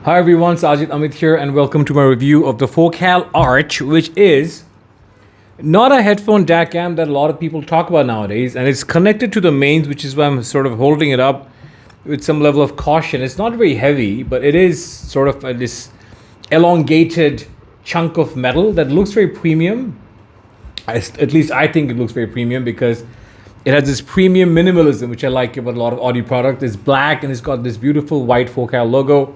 Hi everyone, Sajid Amit here and welcome to my review of the Focal Arche, which is not a headphone DAC amp that a lot of people talk about nowadays, and it's connected to the mains, which is why I'm sort of holding it up with some level of caution. It's not very heavy, but it is sort of this elongated chunk of metal that looks very premium. At least I think it looks very premium because it has this premium minimalism, which I like about a lot of audio products. It's black and it's got this beautiful white Focal logo.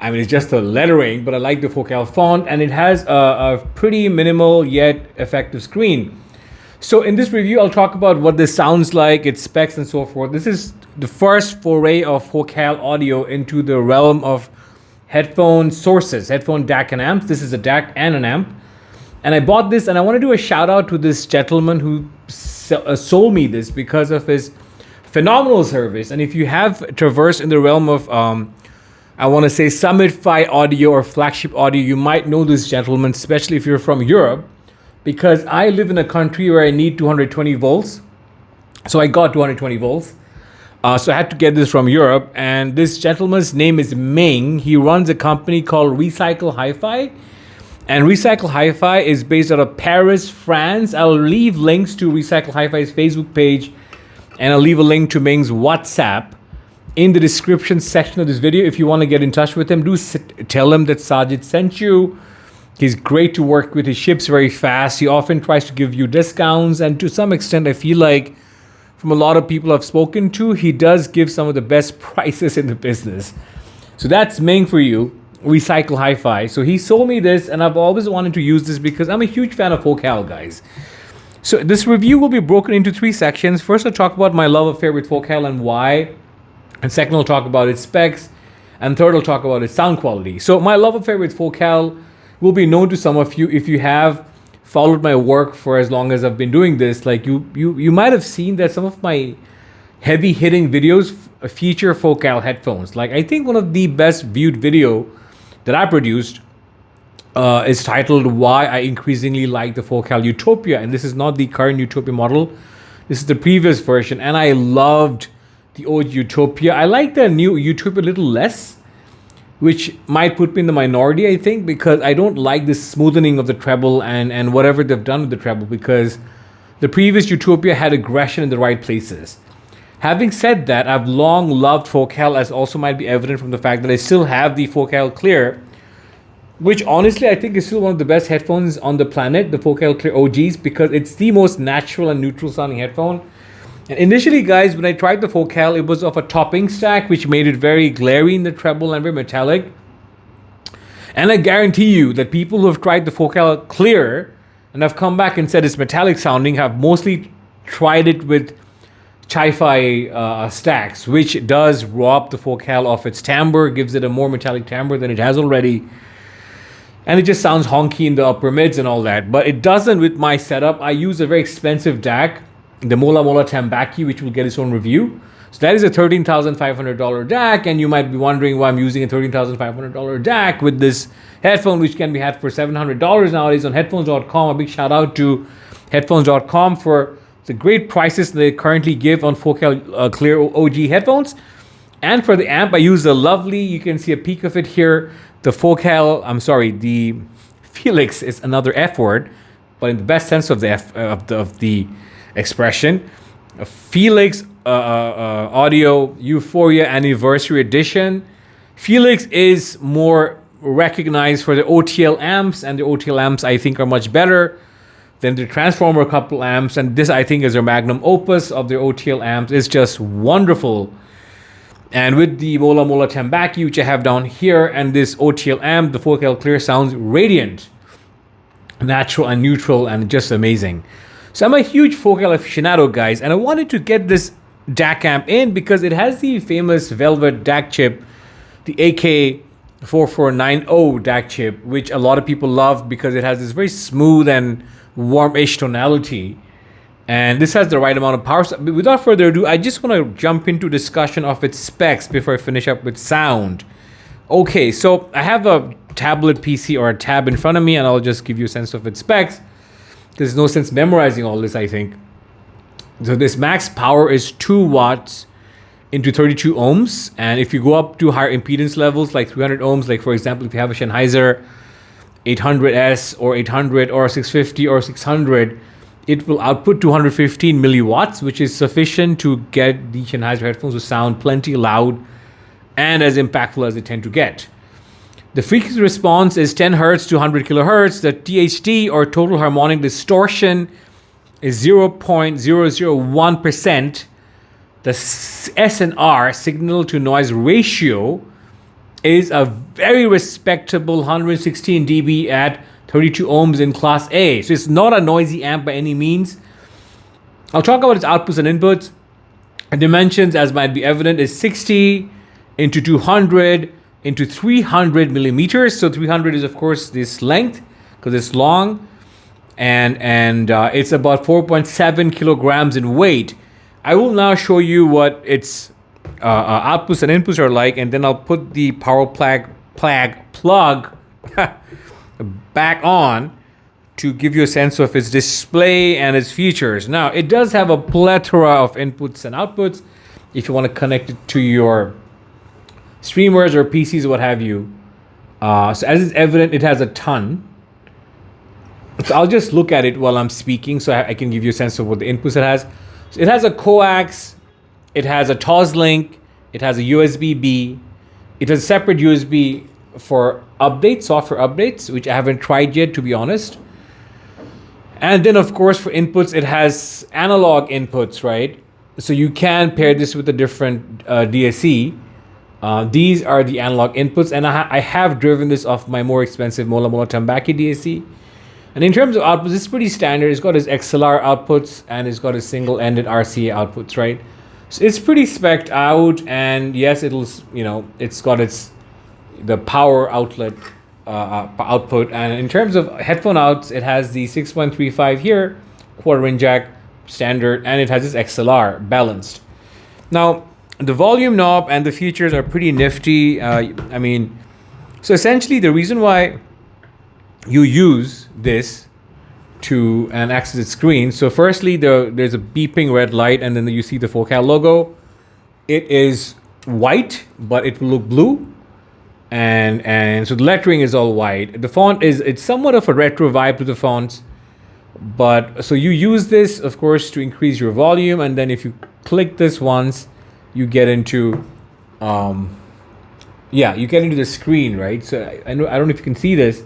I mean, it's just a lettering, but I like the Focal font, and it has a pretty minimal yet effective screen. So in this review, I'll talk about what this sounds like, its specs and so forth. This is the first foray of Focal audio into the realm of headphone sources, headphone DAC and amps. This is a DAC and an amp. And I bought this, and I want to do a shout out to this gentleman who sold me this because of his phenomenal service. And if you have traversed in the realm of I want to say Summit-Fi audio or flagship audio, you might know this gentleman, especially if you're from Europe, because I live in a country where I need 220 volts. So I got 220 volts. So I had to get this from Europe. And this gentleman's name is Ming. He runs a company called Recycle Hi-Fi. And Recycle Hi-Fi is based out of Paris, France. I'll leave links to Recycle Hi-Fi's Facebook page, and I'll leave a link to Ming's WhatsApp in the description section of this video. If you want to get in touch with him, do tell him that Sajid sent you. He's great to work with. He ships very fast. He often tries to give you discounts, and to some extent I feel like from a lot of people I've spoken to, he does give some of the best prices in the business. So that's Ming for you, Recycle Hi-Fi. So he sold me this, and I've always wanted to use this because I'm a huge fan of Focal, guys. So this review will be broken into three sections. First, I'll talk about my love affair with Focal and why. And second, I'll talk about its specs. And third, I'll talk about its sound quality. So my love affair with Focal will be known to some of you if you have followed my work for as long as I've been doing this. Like you might have seen that some of my heavy hitting videos feature Focal headphones. Like I think one of the best viewed video that I produced is titled Why I Increasingly Like the Focal Utopia. And this is not the current Utopia model. This is the previous version. And I loved the old Utopia. I like the new Utopia a little less, which might put me in the minority, I think, because I don't like this smoothing of the treble and whatever they've done with the treble, because the previous Utopia had aggression in the right places. Having said that, I've long loved Focal, as also might be evident from the fact that I still have the Focal Clear, which honestly I think is still one of the best headphones on the planet, the Focal Clear OGs, because it's the most natural and neutral sounding headphone. And initially, guys, when I tried the Focal, it was of a topping stack, which made it very glary in the treble and very metallic. And I guarantee you that people who have tried the Focal Clear and have come back and said it's metallic sounding have mostly tried it with Hi-Fi stacks, which does rob the Focal of its timbre, gives it a more metallic timbre than it has already. And it just sounds honky in the upper mids and all that. But it doesn't with my setup. I use a very expensive DAC, the Mola Tambaki, which will get its own review. So that is a $13,500 DAC, and you might be wondering why I'm using a $13,500 DAC with this headphone, which can be had for $700 nowadays on headphones.com. A big shout out to headphones.com for the great prices they currently give on Focal Clear OG headphones. And for the amp, I use the lovely, you can see a peek of it here, the Felix is another F word, but in the best sense of the expression, a Felix Audio Euphoria Anniversary Edition. Felix is more recognized for the OTL amps, and the OTL amps I think are much better than the Transformer couple amps, and this I think is their magnum opus of their OTL amps. It's just wonderful. And with the Mola Tambaki, which I have down here, and this OTL amp, the Focal Clear sounds radiant, natural and neutral, and just amazing. So I'm a huge Focal aficionado, guys, and I wanted to get this DAC amp in because it has the famous Velvet DAC chip, the AK4490 DAC chip, which a lot of people love because it has this very smooth and warmish tonality. And this has the right amount of power. So without further ado, I just want to jump into discussion of its specs before I finish up with sound. Okay, so I have a tablet PC or a tab in front of me, and I'll just give you a sense of its specs. There's no sense memorizing all this, I think. So this max power is 2 watts into 32 ohms. And if you go up to higher impedance levels like 300 ohms, like for example, if you have a Sennheiser 800S or 800 or 650 or 600, it will output 215 milliwatts, which is sufficient to get the Sennheiser headphones to sound plenty loud and as impactful as they tend to get. The frequency response is 10 hertz to 100 kilohertz. The THD, or total harmonic distortion, is 0.001%. The SNR, signal to noise ratio, is a very respectable 116 dB at 32 ohms in class A. So it's not a noisy amp by any means. I'll talk about its outputs and inputs. The dimensions, as might be evident, is 60 into 200 into 300 millimeters. So 300 is of course this length because it's long, and it's about 4.7 kilograms in weight. I will now show you what its outputs and inputs are like, and then I'll put the power plug back on to give you a sense of its display and its features. Now, it does have a plethora of inputs and outputs if you want to connect it to your streamers or PCs or what have you. So as is evident, it has a ton. So I'll just look at it while I'm speaking so I can give you a sense of what the inputs it has. So it has a coax, it has a Toslink, it has a USB-B, it has a separate USB for updates, software updates, which I haven't tried yet, to be honest. And then, of course, for inputs, it has analog inputs, right? So you can pair this with a different DSC. These are the analog inputs, and I have driven this off my more expensive Mola Tambaki DSC. And in terms of outputs, it's pretty standard. It's got its XLR outputs, and it's got its single-ended RCA outputs, right? So it's pretty spec'd out, and yes, it's got the power outlet output. And in terms of headphone outs, it has the 6.35 here, quarter-inch jack, standard, and it has this XLR balanced. Now, the volume knob and the features are pretty nifty. So essentially the reason why you use this to access its screen. So firstly, there's a beeping red light, and then you see the Focal logo. It is white, but it will look blue. And so the lettering is all white. The font it's somewhat of a retro vibe to the fonts. But so you use this, of course, to increase your volume, and then if you click this once, you get into the screen, right? So I don't know if you can see this.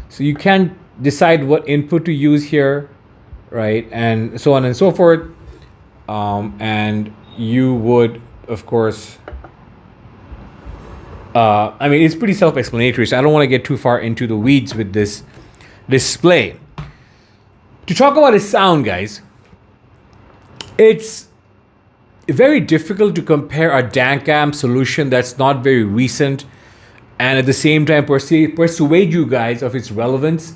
So you can decide what input to use here, right? And so on and so forth. And you would, of course, it's pretty self-explanatory, so I don't want to get too far into the weeds with this display. To talk about its sound, guys, it's very difficult to compare a DAC amp solution that's not very recent and at the same time persuade you guys of its relevance,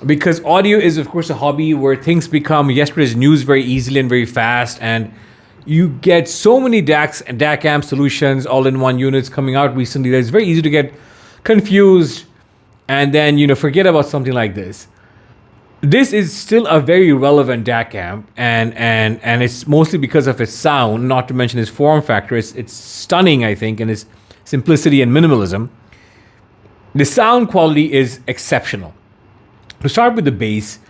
because audio is, of course, a hobby where things become yesterday's news very easily and very fast, and you get so many DAC amp solutions, all-in-one units coming out recently that it's very easy to get confused and then forget about something like this. This is still a very relevant DAC amp, and it's mostly because of its sound, not to mention its form factor. It's stunning, I think, in its simplicity and minimalism. The sound quality is exceptional. To start with the bass,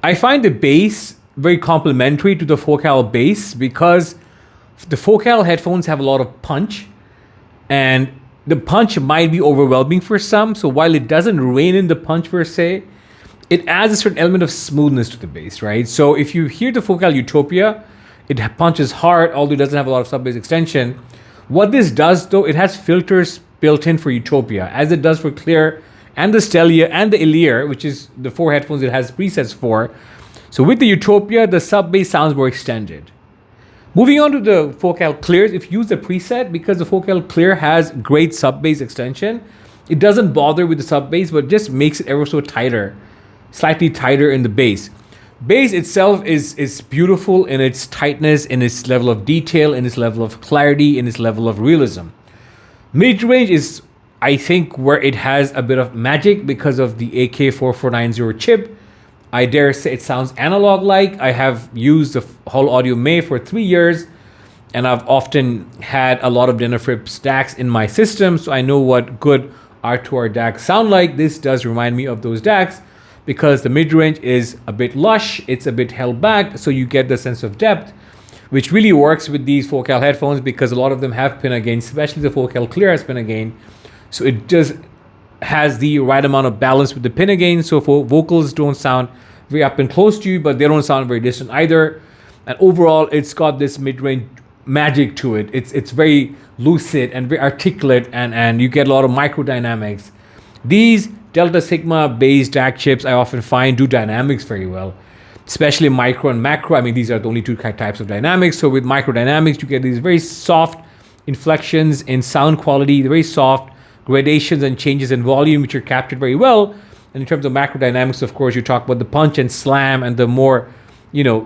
I find the bass very complementary to the Focal bass because the Focal headphones have a lot of punch, and the punch might be overwhelming for some. So while it doesn't rein in the punch per se, it adds a certain element of smoothness to the bass, right? So if you hear the Focal Utopia, it punches hard, although it doesn't have a lot of sub-bass extension. What this does, though, it has filters built in for Utopia, as it does for Clear and the Stellia and the Illyr, which is the four headphones it has presets for. So with the Utopia, the sub-bass sounds more extended. Moving on to the Focal Clears, if you use the preset, because the Focal Clear has great sub-bass extension, it doesn't bother with the sub-bass, but just makes it ever so tighter, slightly tighter in the bass. Bass itself is beautiful in its tightness, in its level of detail, in its level of clarity, in its level of realism. Mid-range is, I think, where it has a bit of magic because of the AK4490 chip. I dare say it sounds analog-like. I have used the Hall Audio May for 3 years, and I've often had a lot of dinner flip DACs in my system, so I know what good R2R DACs sound like. This does remind me of those DACs because the mid-range is a bit lush, it's a bit held back, so you get the sense of depth, which really works with these 4Cal headphones because a lot of them have pinna gain, especially the 4Cal Clear has pinna gain. So it just has the right amount of balance with the pinna gain, so for vocals don't sound very up and close to you, but they don't sound very distant either. And overall, it's got this mid-range magic to it. It's very lucid and very articulate, and you get a lot of microdynamics. These Delta Sigma based DAC chips I often find do dynamics very well, especially micro and macro. I mean, these are the only two types of dynamics. So with microdynamics, you get these very soft inflections in sound quality, very soft gradations and changes in volume, which are captured very well. And in terms of macro dynamics, of course, you talk about the punch and slam and the more,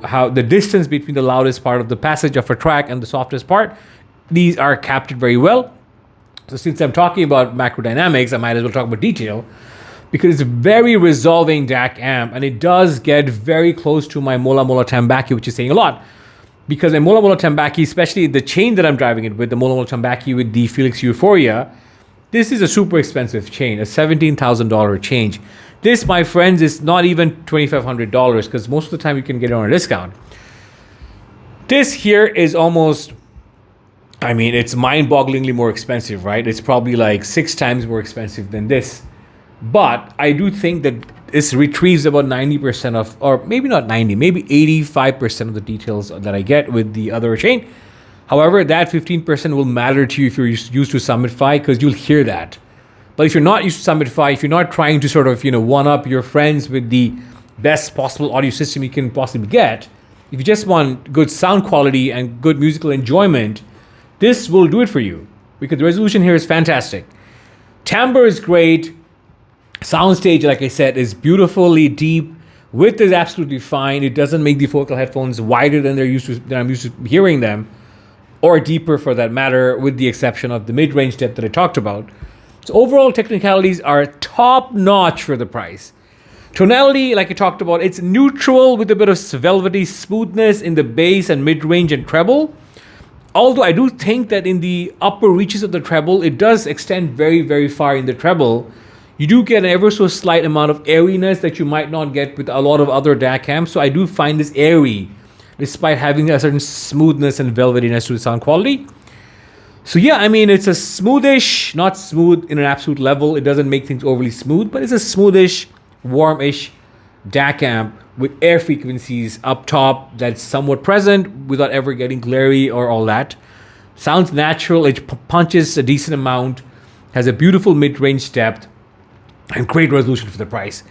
how the distance between the loudest part of the passage of a track and the softest part. These are captured very well. So since I'm talking about macro dynamics, I might as well talk about detail, because it's a very resolving DAC amp, and it does get very close to my Mola Mola Tambaki, which is saying a lot. Because my Mola Mola Tambaki, especially the chain that I'm driving it with, the Mola Mola Tambaki with the Felix Euphoria, this is a super expensive chain, a $17,000 change. This, my friends, is not even $2,500 because most of the time you can get it on a discount. This here is almost, it's mind-bogglingly more expensive, right? It's probably like 6 times more expensive than this. But I do think that this retrieves about 90% of, or maybe not 90, maybe 85% of the details that I get with the other chain. However, that 15% will matter to you if you're used to Summit Fi, because you'll hear that. But if you're not used to Summit Fi, if you're not trying to sort of, one-up your friends with the best possible audio system you can possibly get, if you just want good sound quality and good musical enjoyment, this will do it for you, because the resolution here is fantastic. Timbre is great. Soundstage, like I said, is beautifully deep. Width is absolutely fine. It doesn't make the 4Cal headphones wider than I'm used to hearing them, or deeper for that matter, with the exception of the mid-range depth that I talked about. So overall technicalities are top-notch for the price. Tonality, like I talked about, it's neutral with a bit of velvety smoothness in the bass and mid-range and treble. Although I do think that in the upper reaches of the treble, it does extend very, very far in the treble. You do get an ever so slight amount of airiness that you might not get with a lot of other DAC amps. So I do find this airy, despite having a certain smoothness and velvetiness to the sound quality. So yeah, it's a smoothish, not smooth in an absolute level. It doesn't make things overly smooth, but it's a smoothish, warmish DAC amp with air frequencies up top that's somewhat present without ever getting glary or all that. Sounds natural, it punches a decent amount, has a beautiful mid-range depth, and great resolution for the price.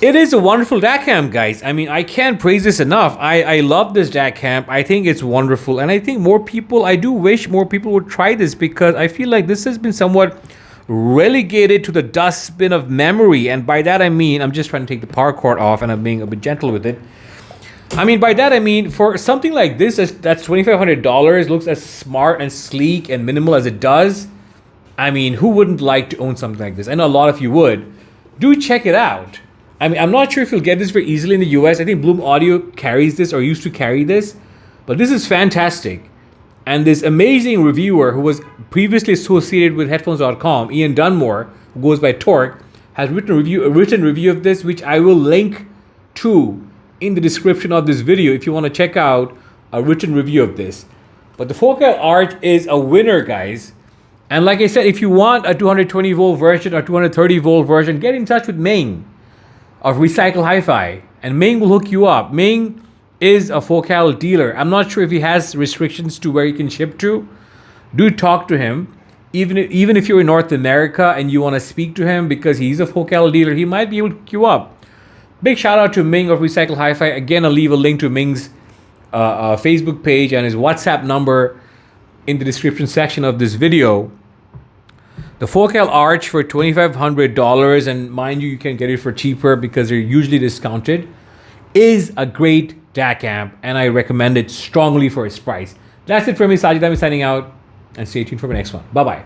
It is a wonderful DAC amp, guys. I can't praise this enough. I love this DAC amp. I think it's wonderful. And I think I do wish more people would try this, because I feel like this has been somewhat relegated to the dustbin of memory. And by that, I'm just trying to take the power cord off, and I'm being a bit gentle with it. By that, for something like this, that's $2,500, looks as smart and sleek and minimal as it does. Who wouldn't like to own something like this? I know a lot of you would. Do check it out. I'm not sure if you'll get this very easily in the US. I think Bloom Audio carries this or used to carry this. But this is fantastic. And this amazing reviewer who was previously associated with headphones.com, Ian Dunmore, who goes by Torque, has written a written review of this, which I will link to in the description of this video if you want to check out a written review of this. But the 4Cal Arche is a winner, guys. And like I said, if you want a 220 volt version or 230 volt version, get in touch with Ming of Recycle Hi-Fi, and Ming will hook you up. Ming is a 4Cal dealer. I'm not sure if he has restrictions to where you can ship to. Do talk to him. Even if you're in North America and you want to speak to him, because he's a 4Cal dealer, he might be able to hook you up. Big shout out to Ming of Recycle Hi-Fi. Again, I'll leave a link to Ming's Facebook page and his WhatsApp number in the description section of this video. The 4Cal Arche for $2,500, and mind you can get it for cheaper because they're usually discounted, is a great DAC amp, and I recommend it strongly for its price. That's it for me, Sajid. I'm signing out, and stay tuned for the next one. Bye-bye.